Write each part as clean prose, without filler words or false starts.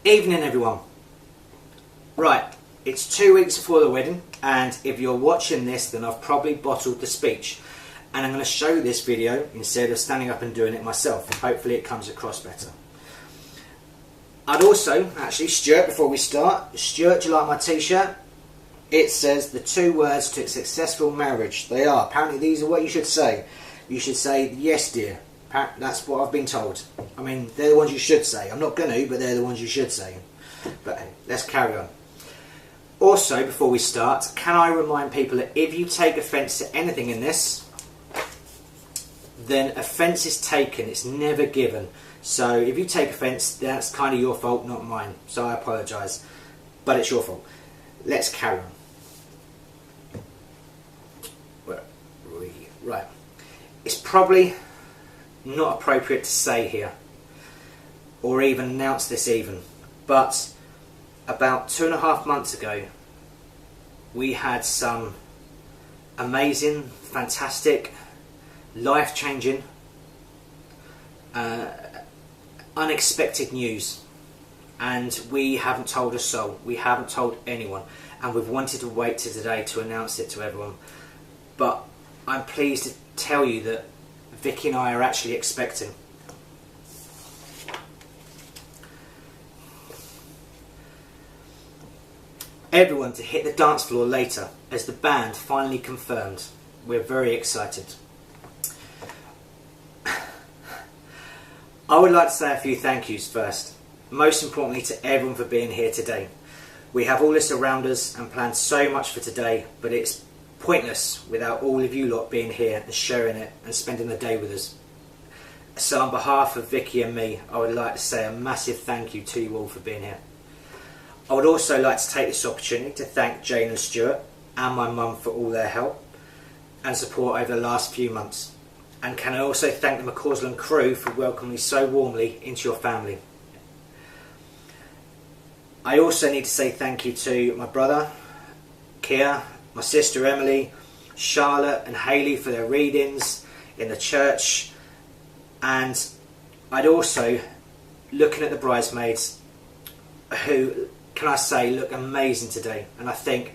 Evening everyone. Right, it's 2 weeks before the wedding, and if you're watching this then I've probably bottled the speech, and I'm going to show this video instead of standing up and doing it myself. Hopefully it comes across better. I'd also, actually, Stuart, before we start, Stuart, do you like my t-shirt? It says the 2 words to a successful marriage. They are. Apparently these are what you should say. You should say, yes dear. That's what I've been told. I mean, they're the ones you should say. I'm not going to, but they're the ones you should say. But hey, let's carry on. Also, before we start, can I remind people that if you take offence to anything in this, then offence is taken, it's never given. So if you take offence, that's kind of your fault, not mine. So I apologise, but it's your fault. Let's carry on. Right. It's probably not appropriate to say here, or even announce this even, but about 2.5 months ago we had some amazing, fantastic, life-changing, unexpected news, and we haven't told a soul, we haven't told anyone, and we've wanted to wait till today to announce it to everyone. But I'm pleased to tell you that Vicky and I are actually expecting. Everyone to hit the dance floor later, as the band finally confirmed. We're very excited. I would like to say a few thank yous first. Most importantly to everyone for being here today. We have all this around us and planned so much for today, but it's pointless without all of you lot being here and sharing it and spending the day with us. So on behalf of Vicky and me, I would like to say a massive thank you to you all for being here. I would also like to take this opportunity to thank Jane and Stuart and my mum for all their help and support over the last few months. And can I also thank the McCausland crew for welcoming me so warmly into your family. I also need to say thank you to my brother, Kia, my sister Emily, Charlotte and Hayley for their readings in the church, and I'd also, looking at the bridesmaids, who, can I say, look amazing today. And I think,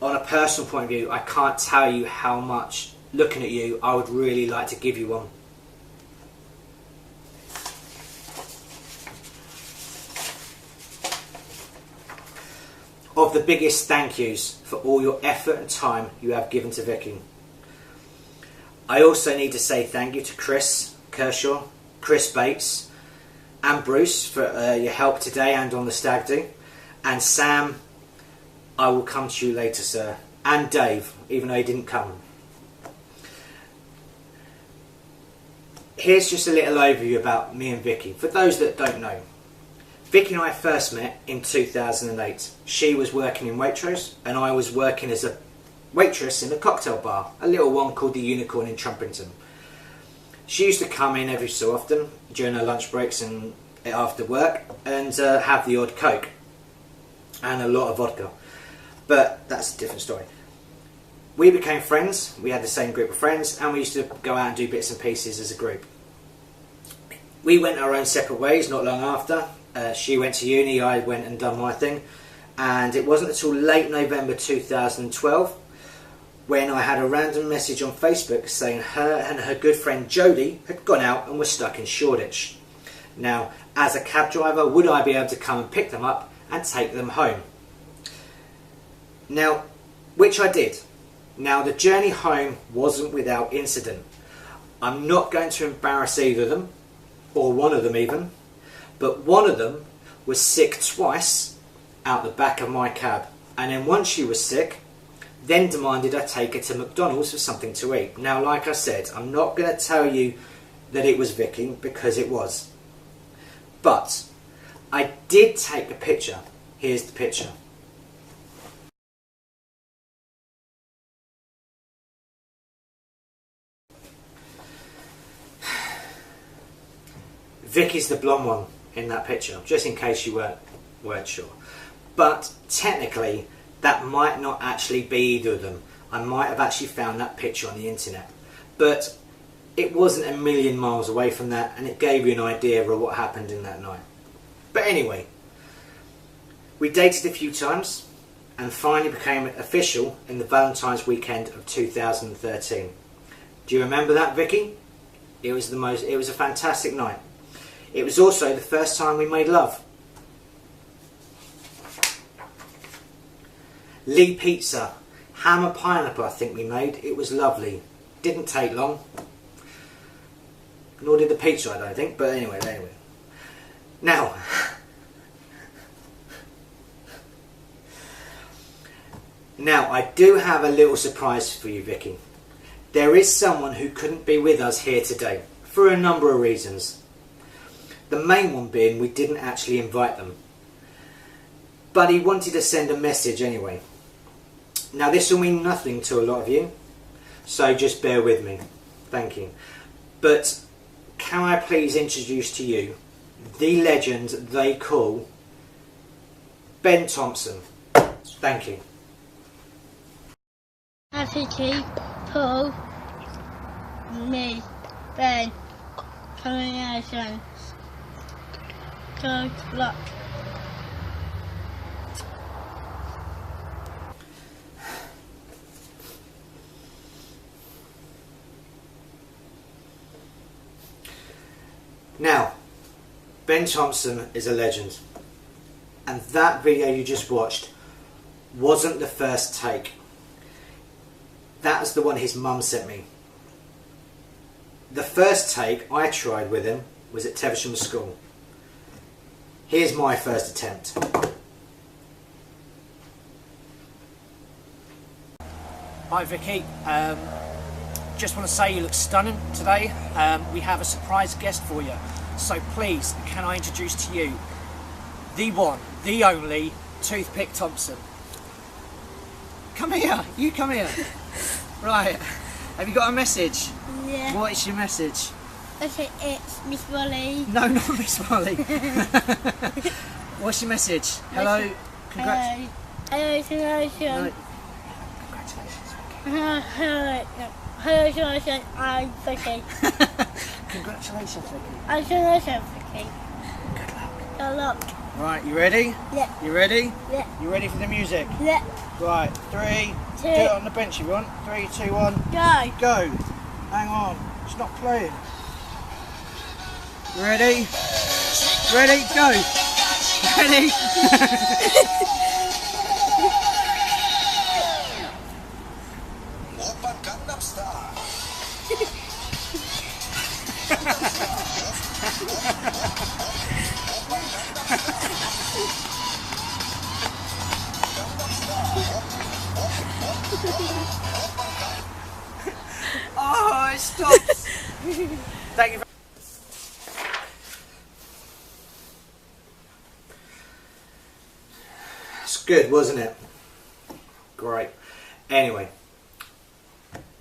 on a personal point of view, I can't tell you how much, looking at you, I would really like to give you one. Of the biggest thank yous for all your effort and time you have given to Vicky. I also need to say thank you to Chris Kershaw, Chris Bates and Bruce for your help today and on the stag do. And Sam, I will come to you later, sir. And Dave, even though he didn't come. Here's just a little overview about me and Vicky, for those that don't know. Vicky and I first met in 2008. She was working in Waitrose and I was working as a waitress in a cocktail bar, a little one called the Unicorn in Trumpington. She used to come in every so often during her lunch breaks and after work and have the odd Coke and a lot of vodka, but that's a different story. We became friends, we had the same group of friends, and we used to go out and do bits and pieces as a group. We went our own separate ways not long after. She went to uni, I went and done my thing, and it wasn't until late November 2012 when I had a random message on Facebook saying her and her good friend Jodie had gone out and were stuck in Shoreditch. Now, as a cab driver, would I be able to come and pick them up and take them home? Now, which I did. Now, the journey home wasn't without incident. I'm not going to embarrass either of them, or one of them even, but one of them was sick twice out the back of my cab, and then once she was sick, then demanded I take her to McDonald's for something to eat. Now, like I said, I'm not going to tell you that it was Vicky, because it was. But I did take a picture. Here's the picture. Vicky's the blonde one in that picture, just in case you weren't sure. But technically, that might not actually be either of them. I might have actually found that picture on the internet. But it wasn't a million miles away from that, and it gave you an idea of what happened in that night. But anyway, We dated a few times and finally became official in the Valentine's weekend of 2013. Do you remember that, Vicky? It was a fantastic night. It was also the first time we made love. Lee pizza, ham and pineapple I think we made. It was lovely. Didn't take long. Nor did the pizza, I don't think, but anyway. Now, I do have a little surprise for you, Vicky. There is someone who couldn't be with us here today, for a number of reasons. The main one being we didn't actually invite them. But he wanted to send a message anyway. Now this will mean nothing to a lot of you, so just bear with me. Thank you. But can I please introduce to you the legend they call Ben Thompson. Thank you. Vicky, Paul, me, Ben, combinations. Good luck. Now, Ben Thompson is a legend, and that video you just watched wasn't the first take. That was the one his mum sent me. The first take I tried with him was at Teversham School. Here's my first attempt. Hi Vicky, just want to say you look stunning today. We have a surprise guest for you, so please can I introduce to you the one, the only Toothpick Thompson. Come here, you come here. Right, have you got a message? Yeah. What is your message? Okay, it's Miss Molly. No, not Miss Molly. What's your message? Hello. Hello. Congratulations. No. Congratulations, I'm Vicky. Congratulations, Vicky. Congratulations, Vicky. Good luck. Good luck. Right, you ready? Yeah. You ready? Yeah. You ready for the music? Yeah. Right, 3, do it on the bench if you want. 3, 2, 1. Go. Go. Hang on, it's not playing. Ready? Ready? Go. Ready? Oh, it stops. Thank you. It's good, wasn't it? Great. Anyway,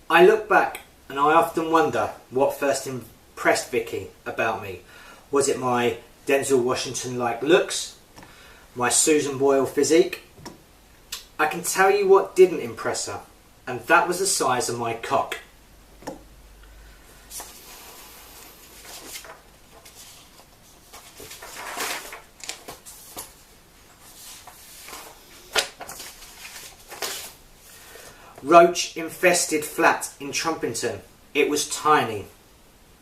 I look back and I often wonder what first impressed Vicky about me. Was it my Denzel Washington-like looks? My Susan Boyle physique? I can tell you what didn't impress her, and that was the size of my cock. Roach-infested flat in Trumpington. It was tiny.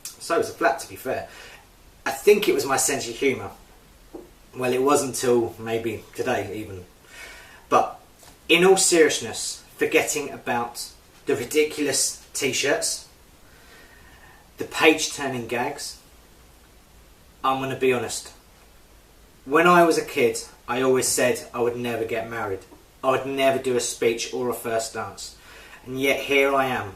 So was the flat, to be fair. I think it was my sense of humour. Well, it wasn't until maybe today even. But in all seriousness, forgetting about the ridiculous t-shirts, the page-turning gags, I'm going to be honest. When I was a kid, I always said I would never get married. I would never do a speech or a first dance. And yet here I am.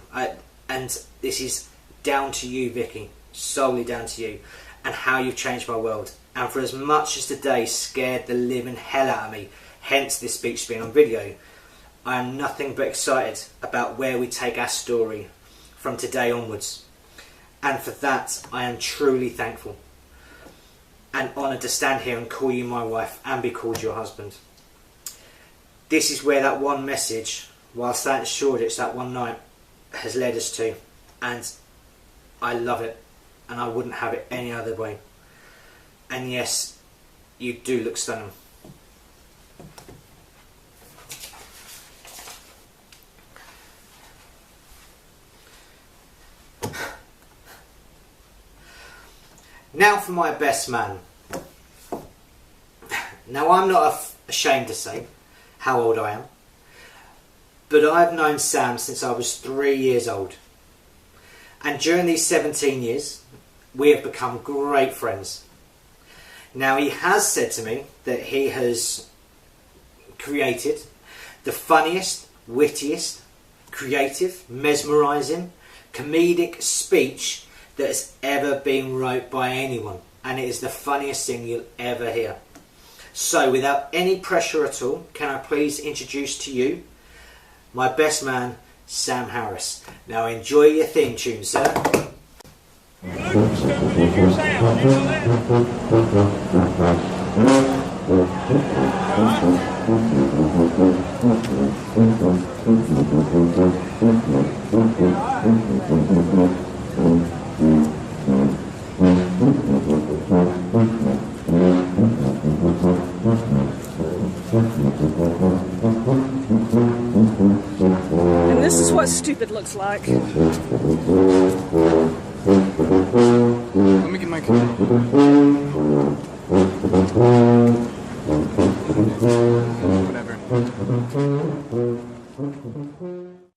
And this is down to you, Vicky. Solely down to you. And how you've changed my world. And for as much as today scared the living hell out of me, hence this speech being on video, I am nothing but excited about where we take our story from today onwards. And for that, I am truly thankful. And honoured to stand here and call you my wife and be called your husband. This is where that one message, whilst that in Shoreditch that one night, has led us to. And I love it. And I wouldn't have it any other way. And yes, you do look stunning. Now for my best man. Now I'm not ashamed to say how old I am, but I've known Sam since I was 3 years old. And during these 17 years, we have become great friends. Now he has said to me that he has created the funniest, wittiest, creative, mesmerising, comedic speech that has ever been wrote by anyone, and it is the funniest thing you'll ever hear. So without any pressure at all, can I please introduce to you my best man, Sam Harris. Now enjoy your theme tune, sir. And this is what stupid looks like.